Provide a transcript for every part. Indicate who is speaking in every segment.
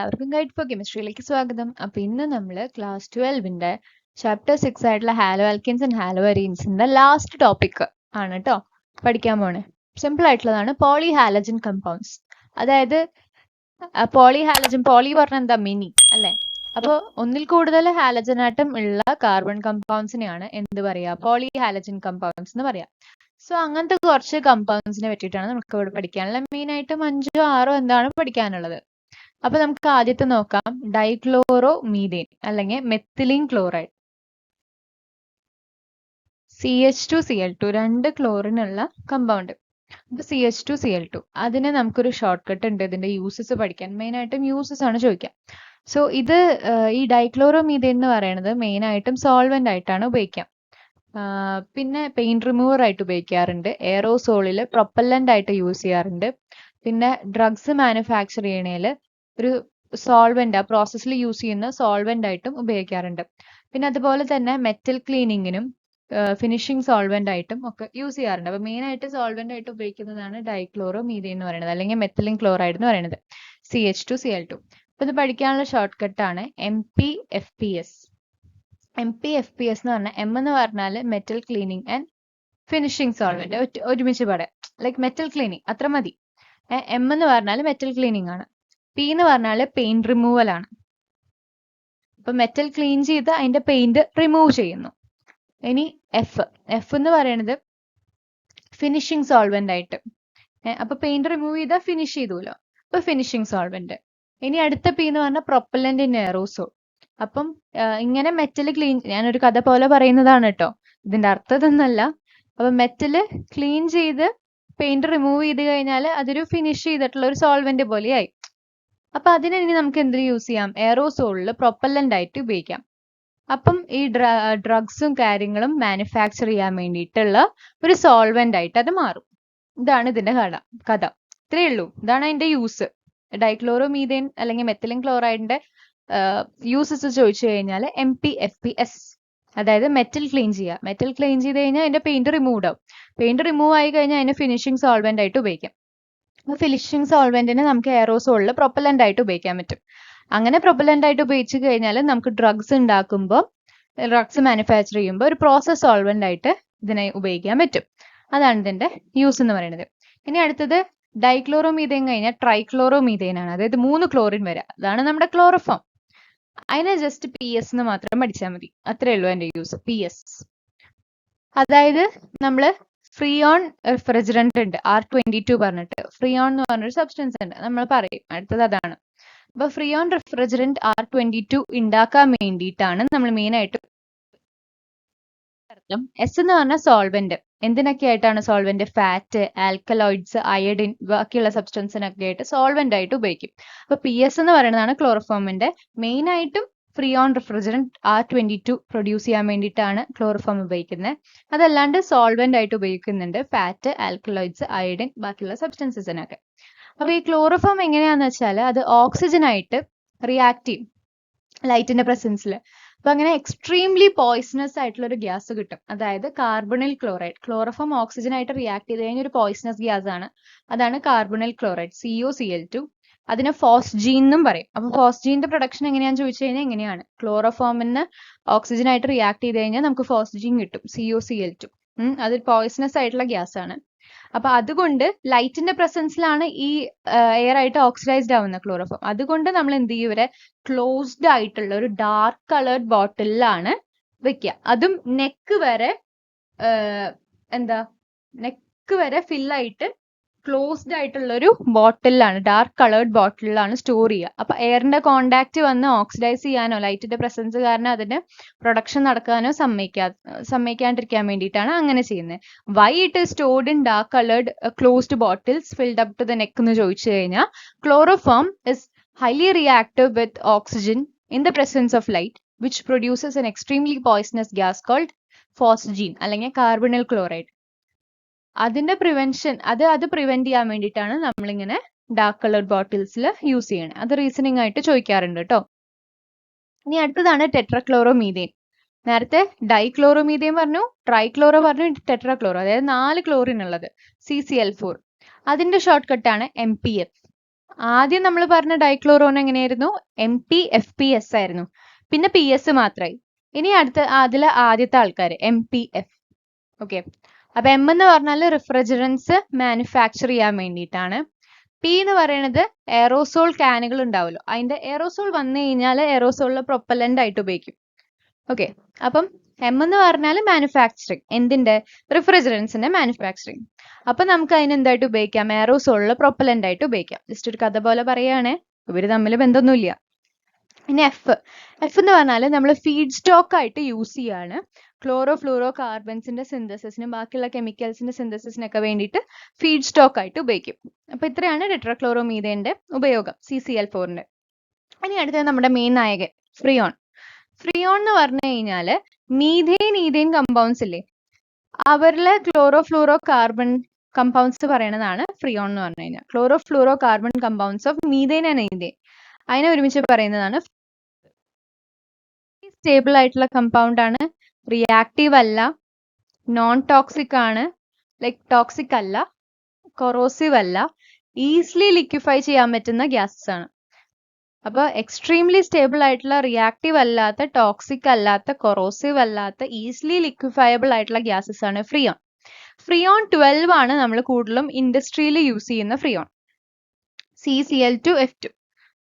Speaker 1: എല്ലാവർക്കും guide four കെമിസ്ട്രിയിലേക്ക് സ്വാഗതം. അപ്പൊ ഇന്ന് നമ്മൾ ക്ലാസ് 12ന്റെ ചാപ്റ്റർ 6 ആയിട്ടുള്ള ഹാലോ ആൽക്കീൻസ് ആൻഡ് ഹാലോ അരീൻസിന്റെ ലാസ്റ്റ് ടോപ്പിക് ആണ് കേട്ടോ പഠിക്കാൻ പോണേ. സിമ്പിൾ ആയിട്ടുള്ളതാണ്, പോളി ഹാലജൻ കമ്പൗണ്ട്സ്. അതായത് പോളി ഹാലജൻ, പോളി പറഞ്ഞാൽ എന്താ, മിനി അല്ലെ? അപ്പോൾ ഒന്നിൽ കൂടുതൽ ഹാലജൻ ആറ്റം ഉള്ള കാർബൺ കമ്പൗണ്ട്സിനെയാണ് എന്ത് പറയാ, പോളി ഹാലജൻ കമ്പൗണ്ട്സ് എന്ന് പറയാം. സോ അങ്ങനത്തെ കുറച്ച് കമ്പൗണ്ട്സിനെ പറ്റിയിട്ടാണ് നമുക്ക് ഇവിടെ പഠിക്കാനുള്ളത്. മെയിൻ ആയിട്ടും 5 6 എന്താണ് പഠിക്കാനുള്ളത്. അപ്പൊ നമുക്ക് ആദ്യത്തെ നോക്കാം, ഡൈക്ലോറോ മീഥേൻ അല്ലെങ്കിൽ മെത്തിലിൻ ക്ലോറൈഡ്. CH2Cl2 രണ്ട് ക്ലോറിനുള്ള കമ്പൗണ്ട്. അപ്പൊ CH2Cl2 അതിന് നമുക്കൊരു ഷോർട്ട് കട്ട് ഉണ്ട് ഇതിന്റെ യൂസസ് പഠിക്കാൻ. മെയിൻ ആയിട്ടും യൂസസ് ആണ് ചോദിക്കാം. സോ ഇത് ഈ ഡൈക്ലോറോ മീഥേൻ എന്ന് പറയുന്നത് മെയിൻ ആയിട്ടും സോൾവെന്റ് ആയിട്ടാണ് ഉപയോഗിക്കാം. പിന്നെ പെയിന്റ് റിമൂവർ ആയിട്ട് ഉപയോഗിക്കാറുണ്ട്, എയറോസോളിൽ പ്രൊപ്പല്ലന്റ് ആയിട്ട് യൂസ് ചെയ്യാറുണ്ട്, പിന്നെ ഡ്രഗ്സ് മാനുഫാക്ചർ ചെയ്യണേൽ ഒരു സോൾവെന്റ്, ആ പ്രോസസ്സിൽ യൂസ് ചെയ്യുന്ന സോൾവെന്റ് ആയിട്ടും ഉപയോഗിക്കാറുണ്ട്. പിന്നെ അതുപോലെ തന്നെ മെറ്റൽ ക്ലീനിങ്ങിനും ഫിനിഷിംഗ് സോൾവെന്റ് ആയിട്ടും ഒക്കെ യൂസ് ചെയ്യാറുണ്ട്. അപ്പൊ മെയിൻ ആയിട്ട് സോൾവെന്റ് ആയിട്ട് ഉപയോഗിക്കുന്നതാണ് ഡൈക്ലോറോ മീഥേൻ എന്ന് പറയുന്നത്, അല്ലെങ്കിൽ മെത്തിലിൻ ക്ലോറൈഡ് എന്ന് പറയുന്നത്, CH2Cl2. അപ്പൊ ഇത് പഠിക്കാനുള്ള ഷോർട്ട് കട്ടാണ് MPFPS. MPFPS എന്ന് പറഞ്ഞാൽ, എം എന്ന് പറഞ്ഞാൽ metal cleaning and finishing solvent, ഒരുമിച്ച് പറയാം, ലൈക്ക് മെറ്റൽ ക്ലീനിങ് അത്ര മതി. എം എന്ന് പറഞ്ഞാൽ മെറ്റൽ ക്ലീനിങ് ആണ്. പി എന്ന് പറഞ്ഞാൽ പെയിന്റ് റിമൂവൽ ആണ്. അപ്പൊ മെറ്റൽ ക്ലീൻ ചെയ്ത് അതിന്റെ പെയിന്റ് റിമൂവ് ചെയ്യുന്നു. ഇനി എഫ് എന്ന് പറയുന്നത് ഫിനിഷിംഗ് സോൾവെന്റ് ആയിട്ട്, അപ്പൊ പെയിന്റ് റിമൂവ് ചെയ്താൽ ഫിനിഷ് ചെയ്തുല്ലോ, അപ്പൊ ഫിനിഷിംഗ് സോൾവെന്റ്. ഇനി അടുത്ത പി എന്ന് പറഞ്ഞാൽ പ്രൊപ്പല്ലന്റ് ഇൻ എയറോസോൾ. അപ്പം ഇങ്ങനെ മെറ്റല് ക്ലീൻ, ഞാനൊരു കഥ പോലെ പറയുന്നതാണ് കേട്ടോ, ഇതിന്റെ അർത്ഥം ഇതൊന്നല്ല. അപ്പൊ മെറ്റല് ക്ലീൻ ചെയ്ത് പെയിന്റ് റിമൂവ് ചെയ്ത് കഴിഞ്ഞാൽ അതൊരു ഫിനിഷ് ചെയ്തിട്ടുള്ള ഒരു സോൾവെന്റ് പോലെയായി. അപ്പൊ അതിന് ഇനി നമുക്ക് എന്തിനു യൂസ് ചെയ്യാം, എയറോസോളിൽ പ്രൊപ്പല്ലന്റ് ആയിട്ട് ഉപയോഗിക്കാം. അപ്പം ഈ ഡ്രഗ്സും കാര്യങ്ങളും മാനുഫാക്ചർ ചെയ്യാൻ വേണ്ടിയിട്ടുള്ള ഒരു സോൾവെന്റ് ആയിട്ട് അത് മാറും. ഇതാണ് ഇതിന്റെ കഥ. ഇത്രയേ ഉള്ളൂ. ഇതാണ് അതിന്റെ യൂസ്. ഡൈക്ലോറോ മീഥേൻ അല്ലെങ്കിൽ മെത്തിലിൻ ക്ലോറൈഡിന്റെ യൂസസ് ചോദിച്ചു കഴിഞ്ഞാൽ MPFPS, അതായത് മെറ്റൽ ക്ലീൻ ചെയ്യുക. മെറ്റൽ ക്ലീൻ ചെയ്ത് കഴിഞ്ഞാൽ അതിന്റെ പെയിന്റ് റിമൂവ് ആവും. പെയിന്റ് റിമൂവ് ആയി കഴിഞ്ഞാൽ അതിനെ ഫിനിഷിംഗ് സോൾവെന്റ് ആയിട്ട് ഉപയോഗിക്കാം. അപ്പൊ ഫിനിഷിംഗ് സോൾവെന്റിന് നമുക്ക് എയറോസോളിൽ പ്രൊപ്പല്ലന്റ് ആയിട്ട് ഉപയോഗിക്കാൻ പറ്റും. അങ്ങനെ പ്രൊപ്പല്ലന്റ് ആയിട്ട് ഉപയോഗിച്ച് കഴിഞ്ഞാൽ നമുക്ക് ഡ്രഗ്സ് ഉണ്ടാക്കുമ്പോൾ, ഡ്രഗ്സ് മാനുഫാക്ചർ ചെയ്യുമ്പോൾ ഒരു പ്രോസസ് സോൾവെന്റ് ആയിട്ട് ഇതിനെ ഉപയോഗിക്കാൻ പറ്റും. അതാണ് ഇതിന്റെ യൂസ് എന്ന് പറയുന്നത്. ഇനി അടുത്തത് ഡൈക്ലോറോ മീഥേൻ കഴിഞ്ഞാൽ ട്രൈക്ലോറോ മീഥേൻ ആണ്, അതായത് 3 ക്ലോറിൻ വരെ. അതാണ് നമ്മുടെ ക്ലോറോഫോം. അതിനെ ജസ്റ്റ് PS എന്ന് മാത്രം പഠിച്ചാൽ മതി, അത്രേ ഉള്ളൂ അതിന്റെ യൂസ്, PS. അതായത് നമ്മള് ഫ്രീയോൺ റെഫ്രിജറന്റ് ഉണ്ട്, R22 പറഞ്ഞിട്ട്. ഫ്രീയോൺ എന്ന് പറഞ്ഞൊരു സബ്സ്റ്റൻസ് ഉണ്ട്, നമ്മൾ പറയും അടുത്തത് അതാണ്. അപ്പൊ ഫ്രീയോൺ റെഫ്രിജറന്റ് R22 ഉണ്ടാക്കാൻ വേണ്ടിയിട്ടാണ് നമ്മൾ മെയിൻ ആയിട്ട്. S എന്ന് പറഞ്ഞ സോൾവെന്റ്. എന്തിനൊക്കെ ആയിട്ടാണ് സോൾവെന്റ്? ഫാറ്റ്, ആൽക്കലോയിഡ്സ്, അയഡിൻ, ബാക്കിയുള്ള സബ്സ്റ്റൻസിനൊക്കെ ആയിട്ട് സോൾവെന്റ് ആയിട്ട് ഉപയോഗിക്കും. അപ്പൊ PS എന്ന് പറയുന്നതാണ് ക്ലോറോഫോമിന്റെ മെയിൻ ആയിട്ടും ഫ്രീയോൺ റെഫ്രിജറന്റ് R22 പ്രൊഡ്യൂസ് ചെയ്യാൻ വേണ്ടിയിട്ടാണ് ക്ലോറോഫോം ഉപയോഗിക്കുന്നത്. അതല്ലാണ്ട് സോൾവെന്റ് ആയിട്ട് ഉപയോഗിക്കുന്നുണ്ട് ഫാറ്റ്, ആൽക്കലോയിഡ്സ്, അയഡിൻ, ബാക്കിയുള്ള സബ്സ്റ്റൻസിനൊക്കെ. അപ്പൊ ഈ ക്ലോറോഫോം എങ്ങനെയാന്ന് വെച്ചാൽ അത് ഓക്സിജൻ ആയിട്ട് റിയാക്ട് ചെയ്യും ലൈറ്റിന്റെ പ്രസൻസിൽ. അപ്പൊ അങ്ങനെ എക്സ്ട്രീംലി പോയിസണസ് ആയിട്ടുള്ള ഒരു ഗ്യാസ് കിട്ടും, അതായത് കാർബണിൽ ക്ലോറൈഡ്. ക്ലോറോഫോം ഓക്സിജൻ ആയിട്ട് റിയാക്ട് ചെയ്ത് കഴിഞ്ഞ ഒരു പോയിസണസ് ഗ്യാസ് ആണ്, അതാണ് കാർബണിൽ ക്ലോറൈഡ്, COCl2. അതിനെ ഫോസ്ജീൻ എന്നും പറയും. അപ്പൊ ഫോസ്ജീന്റെ പ്രൊഡക്ഷൻ എങ്ങനെയാണെന്ന് ചോദിച്ചു കഴിഞ്ഞാൽ എങ്ങനെയാണ്, ക്ലോറോഫോമിന് ഓക്സിജൻ ആയിട്ട് റിയാക്ട് ചെയ്ത് കഴിഞ്ഞാൽ നമുക്ക് ഫോസ്ജീൻ കിട്ടും, COCl2. അത് പോയിസണസ് ആയിട്ടുള്ള ഗ്യാസ് ആണ്. അപ്പൊ അതുകൊണ്ട് ലൈറ്റിന്റെ പ്രസൻസിലാണ് ഈ എയർ ആയിട്ട് ഓക്സിഡൈസ്ഡ് ആവുന്ന ക്ലോറോഫോം. അതുകൊണ്ട് നമ്മൾ എന്ത് ചെയ്യും, ഇവരെ ക്ലോസ്ഡ് ആയിട്ടുള്ള ഒരു ഡാർക്ക് കളേർഡ് ബോട്ടിലാണ് വെക്കുക. അതും നെക്ക് വരെ നെക്ക് വരെ ഫില്ലായിട്ട് ക്ലോസ്ഡ് ആയിട്ടുള്ള ഒരു ബോട്ടിലാണ്, ഡാർക്ക് കളേർഡ് ബോട്ടിലാണ് സ്റ്റോർ ചെയ്യുക. അപ്പൊ എയറിന്റെ കോണ്ടാക്ട് വന്ന് ഓക്സിഡൈസ് ചെയ്യാനോ ലൈറ്റിന്റെ പ്രസൻസ് കാരണം അതിന് പ്രൊഡക്ഷൻ നടക്കാനോ സമ്മതിക്കാണ്ടിരിക്കാൻ വേണ്ടിയിട്ടാണ് അങ്ങനെ ചെയ്യുന്നത്. Why it is stored in dark coloured closed bottles filled up to the neck എന്ന് ചോദിച്ചു കഴിഞ്ഞാൽ, chloroform is highly reactive with oxygen in the presence of light, which produces an extremely poisonous gas called phosgene അല്ലെങ്കിൽ കാർബണിൽ chloride. അതിന്റെ prevention, അത് prevent ചെയ്യാൻ വേണ്ടിയിട്ടാണ് നമ്മളിങ്ങനെ dark coloured ബോട്ടിൽസിൽ use ചെയ്യണത്. അത് റീസണിങ് ആയിട്ട് ചോദിക്കാറുണ്ട് കേട്ടോ. ഇനി അടുത്തതാണ് ടെട്രാക്ലോറോ മീഥേൻ. നേരത്തെ ഡൈക്ലോറോ മീഥേൻ പറഞ്ഞു, ട്രൈക്ലോറോ പറഞ്ഞു, ടെട്രാക്ലോറോ, അതായത് 4 ക്ലോറിൻ ഉള്ളത്, CCl4. അതിന്റെ ഷോർട്ട് കട്ടാണ് MPF. ആദ്യം നമ്മൾ പറഞ്ഞ ഡൈക്ലോറോൺ എങ്ങനെയായിരുന്നു? MPFPS ആയിരുന്നു. പിന്നെ PS മാത്രമായി. ഇനി അതിലെ ആദ്യത്തെ ആൾക്കാർ MPF. ഓക്കെ, അപ്പൊ M എന്ന് പറഞ്ഞാൽ റിഫ്രിജറൻസ് മാനുഫാക്ചർ ചെയ്യാൻ വേണ്ടിയിട്ടാണ്. P എന്ന് പറയുന്നത് എയറോസോൾ ക്യാനുകൾ ഉണ്ടാവുമല്ലോ, അതിന്റെ എയറോസോൾ വന്നു കഴിഞ്ഞാൽ എയറോസോളിലെ പ്രൊപ്പല്ലന്റ് ആയിട്ട് ഉപയോഗിക്കും. ഓക്കെ, അപ്പം M എന്ന് പറഞ്ഞാൽ മാനുഫാക്ചറിങ്, എന്തിന്റെ? റിഫ്രിജറൻസിന്റെ മാനുഫാക്ചറിങ്. അപ്പൊ നമുക്ക് അതിന് എന്തായിട്ട് ഉപയോഗിക്കാം? എയറോസോളിലെ പ്രൊപ്പല്ലന്റ് ആയിട്ട് ഉപയോഗിക്കാം. ജസ്റ്റ് ഒരു കഥ പോലെ പറയുകയാണെ, ഇവര് തമ്മിൽ ബന്ധമൊന്നുമില്ല. ഇനി എഫ് എന്ന് പറഞ്ഞാൽ നമ്മൾ ഫീഡ് സ്റ്റോക്ക് ആയിട്ട് യൂസ് ചെയ്യാണ്. ക്ലോറോ ഫ്ലൂറോ കാർബൺസിന്റെ സിന്തസിസിനും ബാക്കിയുള്ള കെമിക്കൽസിന്റെ സിന്തസിസിനൊക്കെ വേണ്ടിയിട്ട് ഫീഡ് സ്റ്റോക്ക് ആയിട്ട് ഉപയോഗിക്കും. അപ്പൊ ഇത്രയാണ് ടെട്രാക്ലോറോമീഥേന്റെ ഉപയോഗം, CCl4ന്റെ. ഇനി അടുത്തത് നമ്മുടെ മെയിൻ നായകൻ ഫ്രിയോൺ. ഫ്രിയോൺ എന്ന് പറഞ്ഞു കഴിഞ്ഞാല് ഈഥെയിൻ കമ്പൗണ്ട്സ് ഇല്ലേ, അവരിലെ ക്ലോറോ ഫ്ലൂറോ കാർബൺ കമ്പൗണ്ട്സ് പറയുന്നതാണ് ഫ്രിയോൺ എന്ന് പറഞ്ഞു കഴിഞ്ഞാൽ. Chloro fluoro carbon compounds of methane and ethane, അതിനെ ഒരുമിച്ച് പറയുന്നതാണ്. സ്റ്റേബിൾ ആയിട്ടുള്ള കമ്പൗണ്ട് ആണ്, റിയാക്റ്റീവ് അല്ല, നോൺ ടോക്സിക് ആണ്, ലൈക് ടോക്സിക് അല്ല, കൊറോസീവ് അല്ല, ഈസിലി ലിക്വിഫൈ ചെയ്യാൻ പറ്റുന്ന ഗ്യാസസ് ആണ്. അപ്പൊ എക്സ്ട്രീംലി സ്റ്റേബിൾ ആയിട്ടുള്ള, റിയാക്റ്റീവ് അല്ലാത്ത, ടോക്സിക് അല്ലാത്ത, കൊറോസീവ് അല്ലാത്ത, ഈസിലി ലിക്വിഫയബിൾ ആയിട്ടുള്ള ഗ്യാസസ് ആണ് ഫ്രിയോൺ. ഫ്രിയോൺ 12 ആണ് നമ്മൾ കൂടുതലും ഇൻഡസ്ട്രിയിൽ യൂസ് ചെയ്യുന്ന ഫ്രിയോൺ, CCl2F2.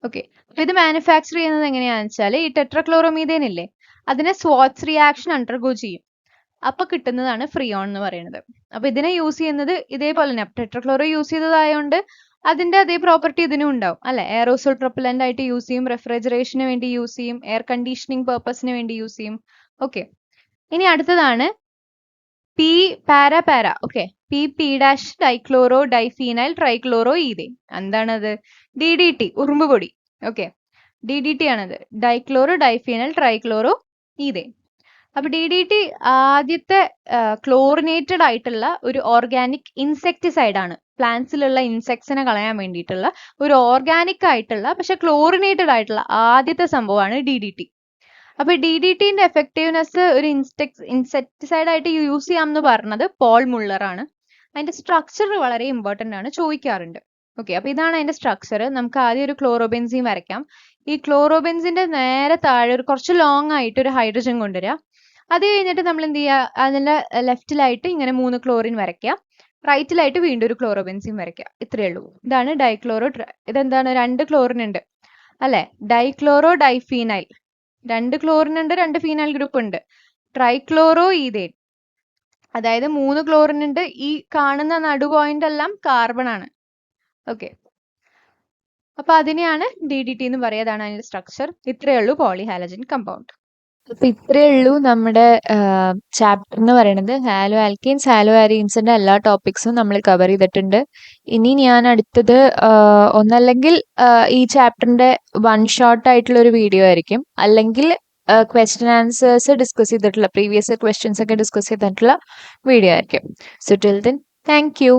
Speaker 1: ഓക്കെ, അപ്പൊ ഇത് മാനുഫാക്ചർ ചെയ്യുന്നത് എങ്ങനെയാണെന്ന് വെച്ചാൽ, ഈ ടെട്രാക്ലോറോമീഥേൻ ഇല്ലേ, അതിനെ സ്വാട്സ് റിയാക്ഷൻ അണ്ടർഗോ ചെയ്യും. അപ്പൊ കിട്ടുന്നതാണ് ഫ്രിയോൺ എന്ന് പറയുന്നത്. അപ്പൊ ഇതിനെ യൂസ് ചെയ്യുന്നത് ഇതേപോലെ തന്നെ, ടെട്രാക്ലോറോ യൂസ് ചെയ്തതായതുകൊണ്ട് അതിന്റെ അതേ പ്രോപ്പർട്ടി ഇതിനും ഉണ്ടാവും അല്ലെ. എയറോസോൾ പ്രൊപ്പലന്റ് ആയിട്ട് യൂസ് ചെയ്യും, റെഫ്രിജറേഷന് വേണ്ടി യൂസ് ചെയ്യും, എയർ കണ്ടീഷനിങ് പർപ്പസിന് വേണ്ടി യൂസ് ചെയ്യും. ഓക്കെ, ഇനി അടുത്തതാണ് P para. Okay, P dash dichloro diphenyl trichloro ethane. എന്താണത്? DDT, ഉറുമ്പ് പൊടി. ഓക്കെ, DDT ആണത്, ഡൈക്ലോറോ ഡൈഫീനൈൽ ട്രൈക്ലോറോ ഈഥെയിൻ. അപ്പൊ DDT ആദ്യത്തെ ക്ലോറിനേറ്റഡ് ആയിട്ടുള്ള ഒരു ഓർഗാനിക് ഇൻസെക്ടിസൈഡ് ആണ്. പ്ലാന്റ്സിലുള്ള ഇൻസെക്ട്സിനെ കളയാൻ വേണ്ടിയിട്ടുള്ള ഒരു ഓർഗാനിക് ആയിട്ടുള്ള പക്ഷെ ക്ലോറിനേറ്റഡ് ആയിട്ടുള്ള ആദ്യത്തെ സംഭവമാണ് DDT. അപ്പൊ DDTന്റെ എഫക്റ്റീവ്നെസ് ഒരു ഇൻസെക്ടിസൈഡ് ആയിട്ട് യൂസ് ചെയ്യാമെന്ന് പറഞ്ഞത് പോൾ മുള്ളർ ആണ്. അതിന്റെ സ്ട്രക്ചർ വളരെ ഇമ്പോർട്ടന്റ് ആണ്, ചോദിക്കാറുണ്ട്. ഓക്കെ, അപ്പൊ ഇതാണ് അതിന്റെ സ്ട്രക്ചർ. നമുക്ക് ആദ്യം ഒരു ക്ലോറോബെൻസീൻ വരയ്ക്കാം. ഈ ക്ലോറോബെൻസിന്റെ നേരെ താഴെ ഒരു കുറച്ച് ലോങ് ആയിട്ട് ഒരു ഹൈഡ്രജൻ കൊണ്ടുവരിക. അത് കഴിഞ്ഞിട്ട് നമ്മൾ എന്ത് ചെയ്യുക, അതിന്റെ ലെഫ്റ്റിലായിട്ട് ഇങ്ങനെ 3 ക്ലോറിൻ വരയ്ക്കുക, റൈറ്റിലായിട്ട് വീണ്ടും ഒരു ക്ലോറോബെൻസീൻ വരയ്ക്കുക. ഇത്രയേ ഉള്ളൂ. ഇതാണ് ഡൈക്ലോറോ. ഇതെന്താണ്? 2 ക്ലോറിൻ ഉണ്ട് അല്ലെ, ഡൈക്ലോറോ ഡൈഫീനൈൽ. 2 ക്ലോറിൻ ഉണ്ട്, 2 ഫീനൈൽ ഗ്രൂപ്പ് ഉണ്ട്. ട്രൈക്ലോറോ ഈഥെയിൻ, അതായത് 3 ക്ലോറിൻ ഉണ്ട്. ഈ കാണുന്ന നടു പോയിന്റ് എല്ലാം കാർബൺ ആണ്. ഓക്കെ, അപ്പൊ അതിനെയാണ് DDT എന്ന് പറയുന്നതാണ് അതിന്റെ സ്ട്രക്ചർ. ഇത്രയേ ഉള്ളൂ പോളിഹാലജൻ കമ്പൗണ്ട്. അപ്പൊ ഇത്രയേ ഉള്ളൂ നമ്മുടെ ചാപ്റ്റർ എന്ന് പറയുന്നത്. ഹാലോ ആൽക്കീൻസ്, ഹാലോ ആരീൻസിന്റെ എല്ലാ ടോപ്പിക്സും നമ്മൾ കവർ ചെയ്തിട്ടുണ്ട്. ഇനി ഞാൻ അടുത്തത് ഒന്നല്ലെങ്കിൽ ഈ ചാപ്റ്ററിന്റെ 1 ഷോട്ട് ആയിട്ടുള്ള ഒരു വീഡിയോ ആയിരിക്കും, അല്ലെങ്കിൽ ക്വസ്റ്റ്യൻ ആൻസേഴ്സ് ഡിസ്കസ് ചെയ്തിട്ടുള്ള പ്രീവിയസ് ക്വസ്റ്റ്യൻസ് ഒക്കെ ഡിസ്കസ് ചെയ്തിട്ടുള്ള വീഡിയോ ആയിരിക്കും. So till then, thank you.